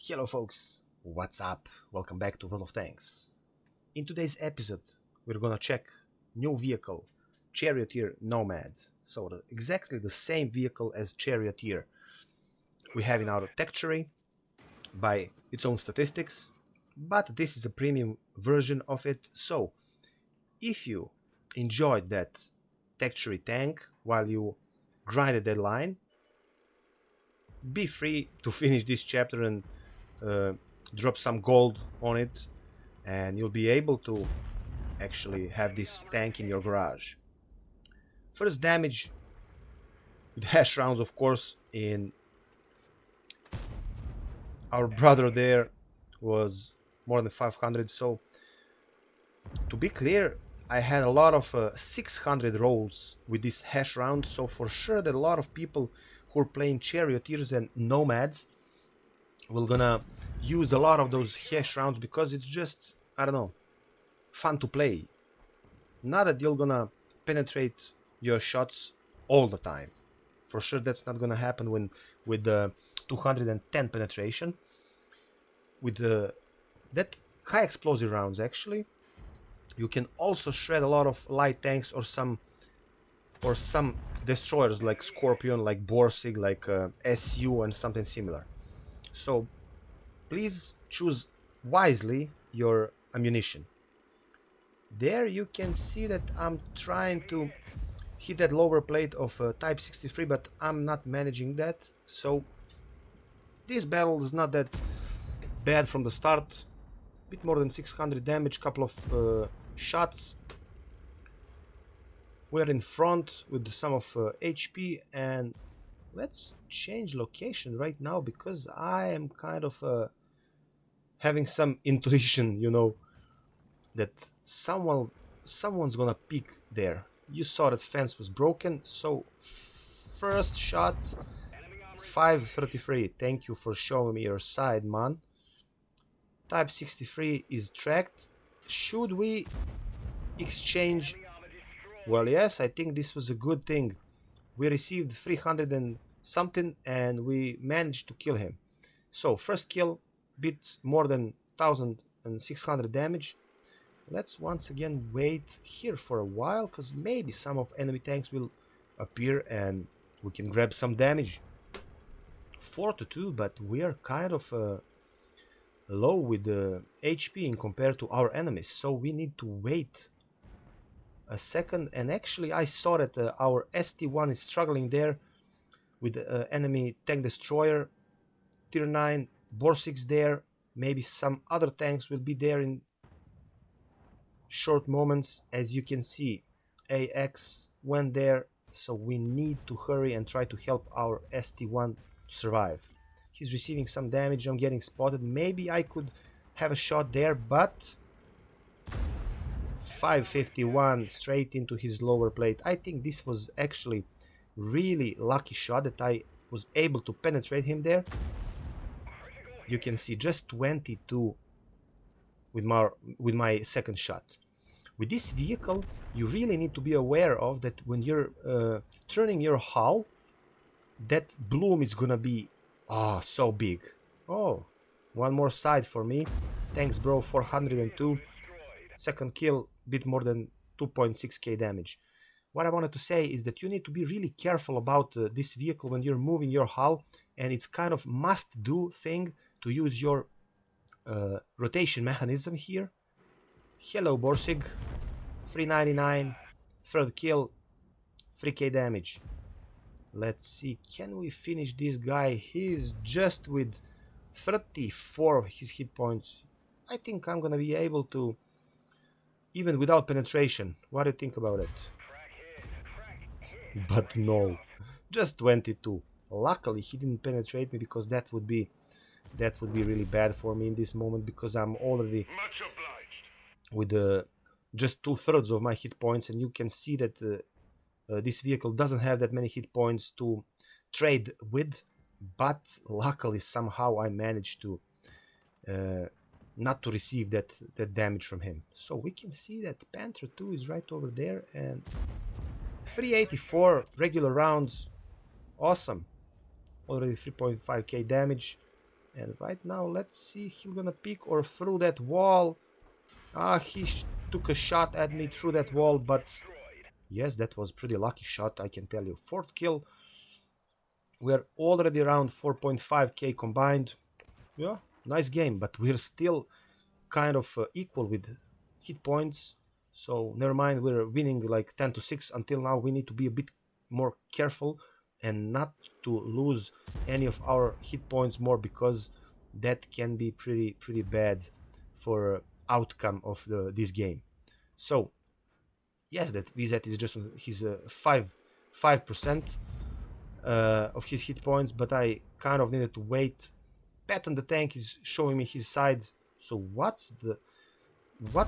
Hello folks, what's up? Welcome back to World of Tanks. In today's episode, we're gonna check new vehicle, Charioteer Nomad. So exactly the same vehicle as Charioteer we have in our tech tree by its own statistics, but this is a premium version of it. So if you enjoyed that tech tree tank while you grinded that line, be free to finish this chapter and uh, drop some gold on it, and you'll be able to actually have this tank in your garage. First damage with hash rounds, of course, in our brother there was more than 500. So to be clear, I had a lot of 600 rolls with this hash round. So for sure that a lot of people who are playing charioteers and nomads will gonna use a lot of those hash rounds because it's just, I don't know, fun to play. Not that you're gonna penetrate your shots all the time. For sure that's not gonna happen when with the 210 penetration. With that high explosive rounds, actually, you can also shred a lot of light tanks or some destroyers like Scorpion, like Borsig, like SU and something similar. So please choose wisely your ammunition. There you can see that I'm trying to hit that lower plate of Type 63, but I'm not managing that. So this battle is not that bad from the start. Bit more than 600 damage, couple of shots. We're in front with some of HP, and let's change location right now because I am kind of having some intuition, that someone's gonna peek there. You saw that fence was broken, so first shot 533. Thank you for showing me your side, man. Type 63 is tracked. Should we exchange? Well, yes, I think this was a good thing. We received 300 and something and we managed to kill him. So first kill, bit more than 1600 damage. Let's once again wait here for a while, because maybe some of enemy tanks will appear and we can grab some damage. 4 to 2, but we are kind of low with the HP in compared to our enemies, so we need to wait a second. And actually I saw that our ST1 is struggling there with the enemy tank destroyer, tier 9 Borsix there. Maybe some other tanks will be there in short moments. As you can see, AX went there, so we need to hurry and try to help our ST1 survive. He's receiving some damage. I'm getting spotted. Maybe I could have a shot there, but 551 straight into his lower plate. I think this was actually really lucky shot that I was able to penetrate him there. You can see just 22 with my second shot. With this vehicle, you really need to be aware of that when you're turning your hull, that bloom is gonna be so big. Oh, one more side for me. Thanks, bro. 402. Second kill, bit more than 2.6k damage. What I wanted to say is that you need to be really careful about this vehicle when you're moving your hull, and it's kind of must-do thing to use your rotation mechanism here. Hello, Borsig. 399. Third kill, 3k damage. Let's see, can we finish this guy? He's just with 34 of his hit points. I think I'm gonna be able to, even without penetration. What do you think about it? But no, just 22. Luckily he didn't penetrate me, because that would be really bad for me in this moment, because I'm already with just 2/3 of my hit points, and you can see that this vehicle doesn't have that many hit points to trade with. But luckily somehow I managed to not to receive that damage from him. So we can see that Panther 2 is right over there, and 384 regular rounds. Awesome. Already 3.5k damage. And right now, let's see, he's gonna peek or through that wall. Ah, he took a shot at me through that wall, but yes, that was pretty lucky shot, I can tell you. Fourth kill. We're already around 4.5k combined. Yeah, nice game, but we're still kind of equal with hit points. So never mind, we're winning like 10 to 6 until now. We need to be a bit more careful and not to lose any of our hit points more, because that can be pretty bad for outcome of this game. So yes, that VZ is just his 5% of his hit points, but I kind of needed to wait. Pat on the tank is showing me his side. So what's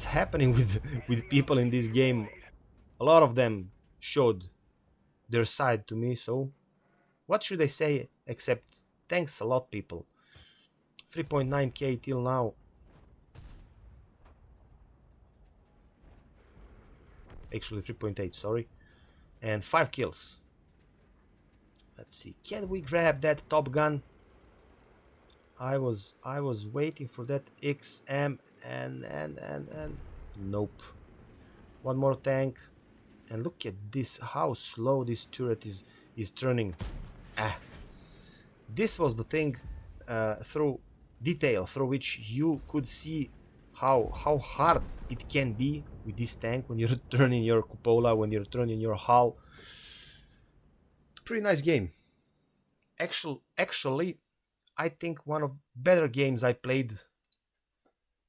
happening with people in this game? A lot of them showed their side to me. So what should I say except thanks a lot, people. 3.9k till now. Actually 3.8, sorry. And 5 kills. Let's see. Can we grab that Top Gun? I was waiting for that XM and nope. One more tank. And look at this, how slow this turret is turning. Ah, this was the thing through detail through which you could see how hard it can be with this tank when you're turning your cupola, when you're turning your hull. Pretty nice game. Actually, I think one of better games I played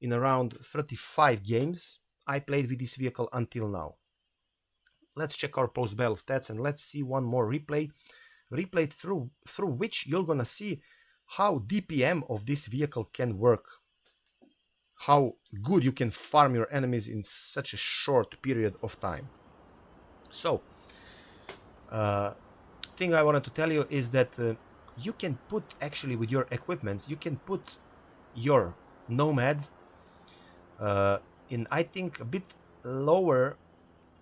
in around 35 games I played with this vehicle until now. Let's check our post-battle stats and let's see one more replay through which you're gonna see how DPM of this vehicle can work, how good you can farm your enemies in such a short period of time. So thing I wanted to tell you is that you can put, actually with your equipments, you can put your Nomad in, I think, a bit lower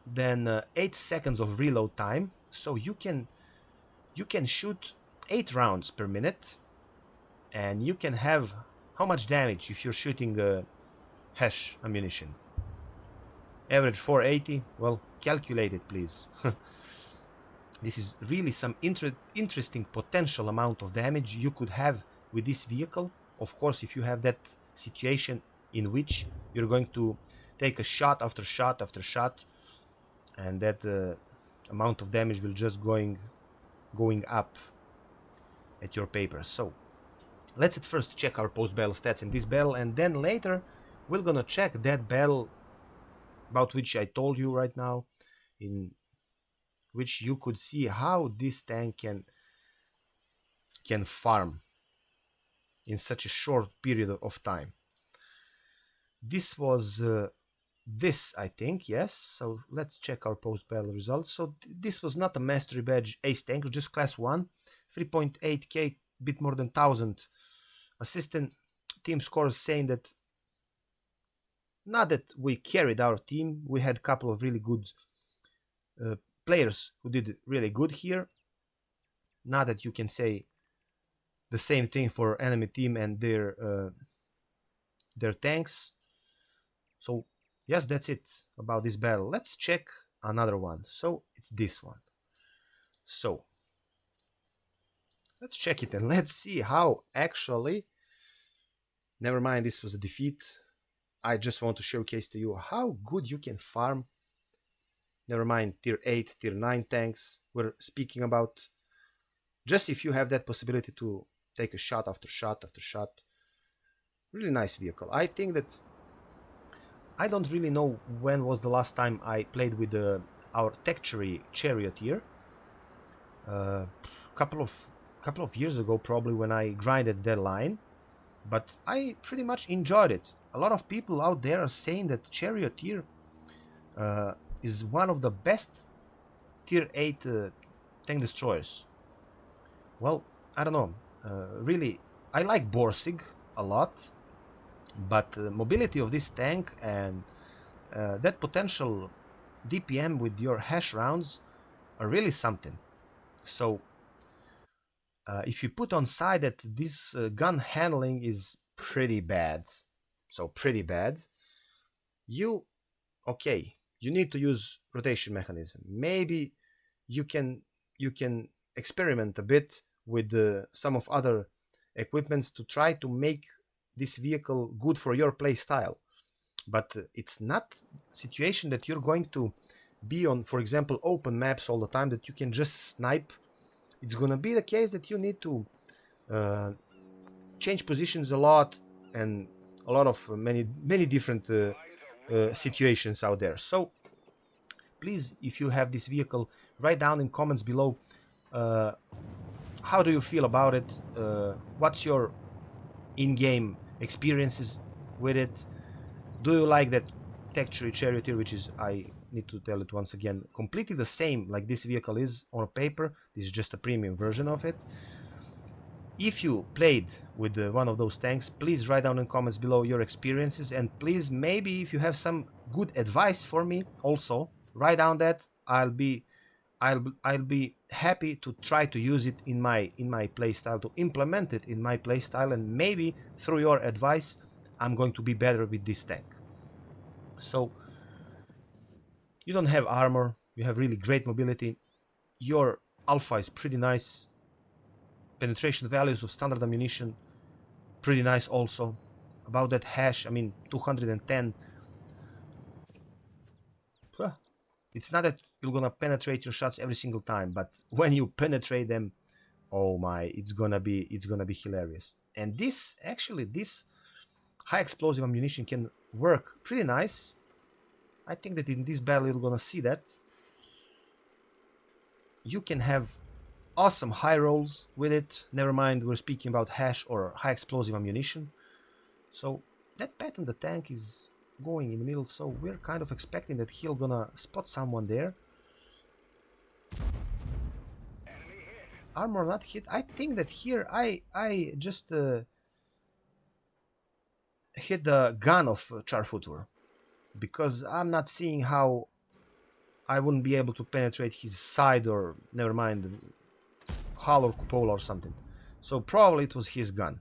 than 8 seconds of reload time, so you can shoot 8 rounds per minute, and you can have how much damage if you're shooting hash ammunition? Average 480. Well, calculate it, please. This is really some interesting potential amount of damage you could have with this vehicle. Of course, if you have that situation in which you're going to take a shot after shot after shot, and that amount of damage will just going up at your paper. So let's at first check our post-battle stats in this battle, and then later we're gonna check that battle about which I told you right now, in which you could see how this tank can farm in such a short period of time. This was this, I think, yes. So let's check our post-battle results. So this was not a mastery badge ace tank, just class 1, 3.8k, bit more than 1000 assistant. Team scores saying that not that we carried our team, we had a couple of really good players who did really good here. Not that you can say the same thing for enemy team and their tanks. So yes, that's it about this battle. Let's check another one. So it's this one. So let's check it and let's see how actually, never mind, this was a defeat. I just want to showcase to you how good you can farm. Never mind tier 8, tier 9 tanks we're speaking about. Just if you have that possibility to take a shot after shot after shot. Really nice vehicle. I think that I don't really know when was the last time I played with our Techchery Charioteer. Couple of years ago, probably, when I grinded that line. But I pretty much enjoyed it. A lot of people out there are saying that Charioteer is one of the best tier 8 tank destroyers. Well, I don't know. Really, I like Borsig a lot, but the mobility of this tank and that potential DPM with your hash rounds are really something. So if you put on side that this gun handling is pretty bad, so pretty bad, you okay, you need to use rotation mechanism. Maybe you can experiment a bit with some of other equipments to try to make this vehicle good for your play style. But it's not a situation that you're going to be on, for example, open maps all the time that you can just snipe. It's gonna be the case that you need to change positions a lot, and a lot of many different situations out there. So please, if you have this vehicle, write down in comments below uh, how do you feel about it, what's your in-game experiences with it. Do you like that texture Charioteer, which is, I need to tell it once again, completely the same like this vehicle is on paper. This is just a premium version of it. If you played with one of those tanks, please write down in comments below your experiences, and please, maybe if you have some good advice for me, also write down that. I'll be happy to try to use it in my playstyle, to implement it in my playstyle, and maybe through your advice I'm going to be better with this tank. So you don't have armor, you have really great mobility, your alpha is pretty nice, penetration values of standard ammunition pretty nice also. About that hash, I mean 210. It's not that you're gonna penetrate your shots every single time, but when you penetrate them, oh my, it's gonna be hilarious. And this high explosive ammunition can work pretty nice. I think that in this battle you're gonna see that you can have awesome high rolls with it. Never mind, we're speaking about hash or high explosive ammunition. So that pattern, the tank is going in the middle, so we're kind of expecting that he'll gonna spot someone there. Armor not hit. I think that here I just hit the gun of Charioteer, because I'm not seeing how I wouldn't be able to penetrate his side, or never mind, hull or cupola or something. So probably it was his gun.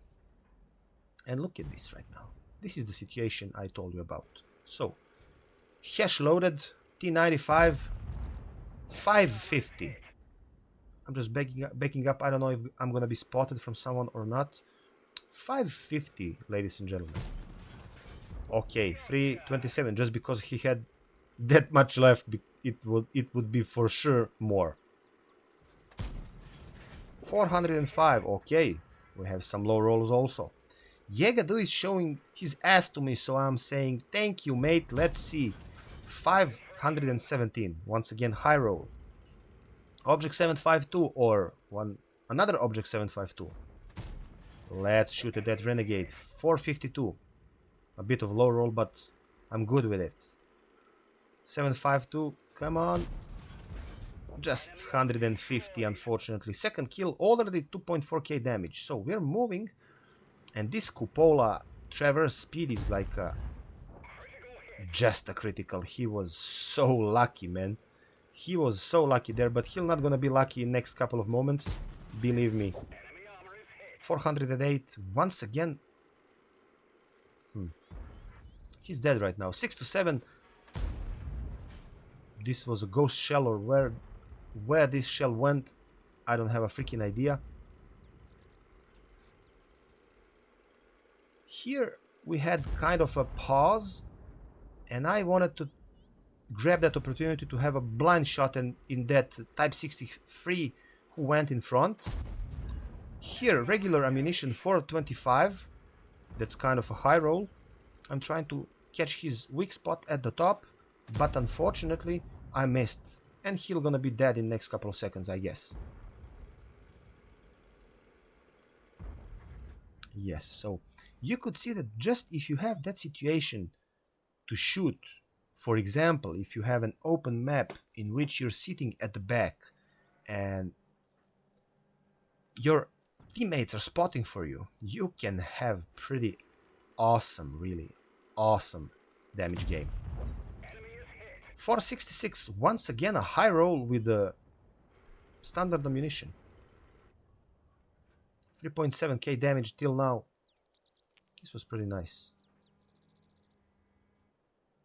And look at this right now. This is the situation I told you about. So hash loaded, T95, 550. I'm just backing up. I don't know if I'm gonna be spotted from someone or not. 550, ladies and gentlemen. Okay, 327. Just because he had that much left, it would be for sure more. 405. Okay, we have some low rolls also. Yegadu is showing his ass to me, so I'm saying thank you, mate. Let's see. 517. Once again, high roll. Object 752 or another object 752. Let's shoot at that renegade. 452. A bit of low roll, but I'm good with it. 752, come on. Just 150, unfortunately. Second kill, already 2.4k damage. So we're moving. And this cupola traverse speed is like just a critical. He was so lucky, man. He was so lucky there, but he's not gonna be lucky in next couple of moments. Believe me. 408 once again. He's dead right now. 6 to 7. This was a ghost shell, or where this shell went, I don't have a freaking idea. Here we had kind of a pause, and I wanted to grab that opportunity to have a blind shot in that Type 63 who went in front. Here, regular ammunition 425. That's kind of a high roll. I'm trying to catch his weak spot at the top, but unfortunately I missed. And he's gonna be dead in next couple of seconds, I guess. Yes, so you could see that just if you have that situation to shoot, for example, if you have an open map in which you're sitting at the back and your teammates are spotting for you, you can have pretty awesome, really awesome damage game. 466, once again a high roll with the standard ammunition. 3.7k damage till now. This was pretty nice.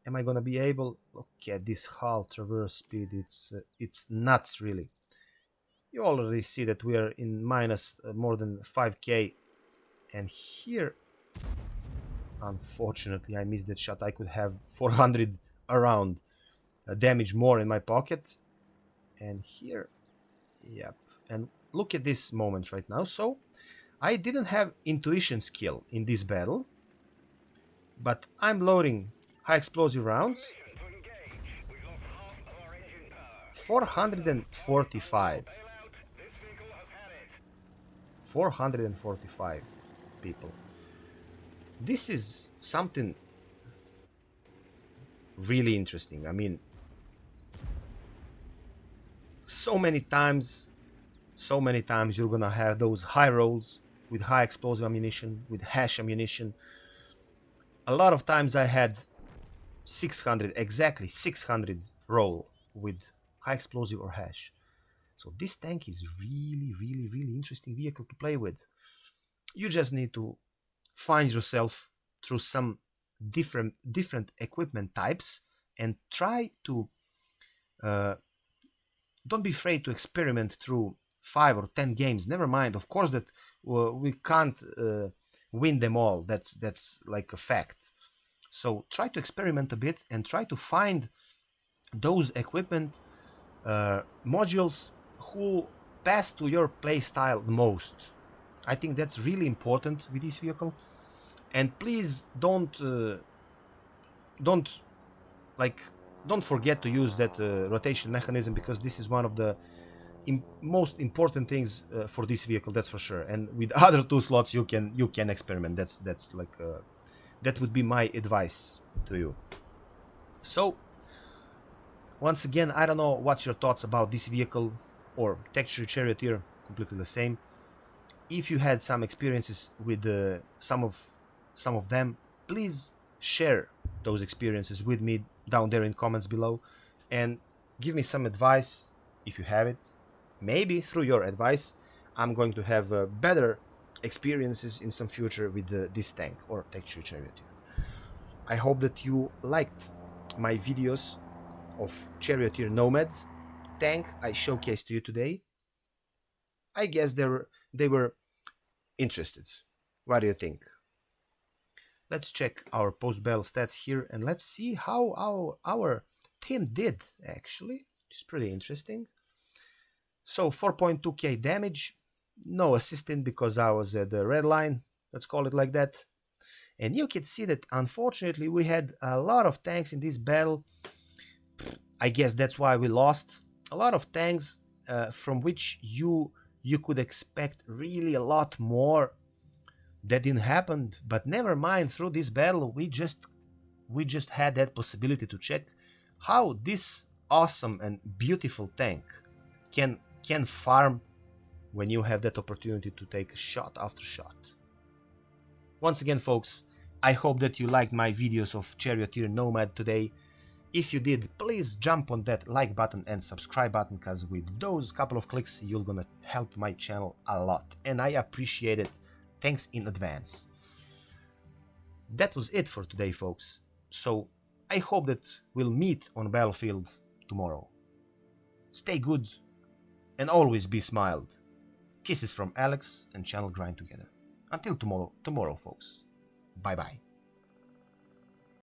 Am I gonna be able? Look at this hull traverse speed. It's nuts, really. You already see that we are in minus more than 5k, and here, unfortunately, I missed that shot. I could have 400 around damage more in my pocket, and here, yep. And look at this moment right now. So I didn't have intuition skill in this battle, but I'm loading high explosive rounds. 445. 445 people. This is something really interesting. I mean, so many times you're gonna have those high rolls with high explosive ammunition, with hash ammunition. A lot of times I had 600, exactly 600 roll with high explosive or hash. So this tank is really interesting vehicle to play with. You just need to find yourself through some different equipment types and try to don't be afraid to experiment through 5 or 10 games. Never mind, of course, that we can't win them all. That's like a fact. So try to experiment a bit and try to find those equipment modules who pass to your play style the most. I think that's really important with this vehicle. And please don't forget to use that rotation mechanism, because this is one of the most important things for this vehicle, that's for sure. And with other 2 slots you can experiment. That's like that would be my advice to you. So once again, I don't know what's your thoughts about this vehicle or Texture Charioteer, completely the same. If you had some experiences with some of them, please share those experiences with me down there in comments below, and give me some advice if you have it. Maybe through your advice I'm going to have better experiences in some future with this tank or Texture Charioteer. I hope that you liked my videos of Charioteer Nomad tank I showcased to you today. I guess they were interested. What do you think? Let's check our post-battle stats here and let's see how our team did, actually. It's pretty interesting. So 4.2k damage, no assistant because I was at the red line, let's call it like that. And you can see that unfortunately we had a lot of tanks in this battle. I guess that's why we lost. A lot of tanks from which you could expect really a lot more. That didn't happen, but never mind. Through this battle we just had that possibility to check how this awesome and beautiful tank can farm when you have that opportunity to take shot after shot. Once again, folks, I hope that you liked my videos of Charioteer Nomad today. If you did, please jump on that like button and subscribe button, because with those couple of clicks you're gonna help my channel a lot, and I appreciate it. Thanks in advance. That was it for today, folks. So I hope that we'll meet on battlefield tomorrow. Stay good and always be smiled. Kisses from Alex and Channel Grind Together. Until tomorrow, folks. Bye bye.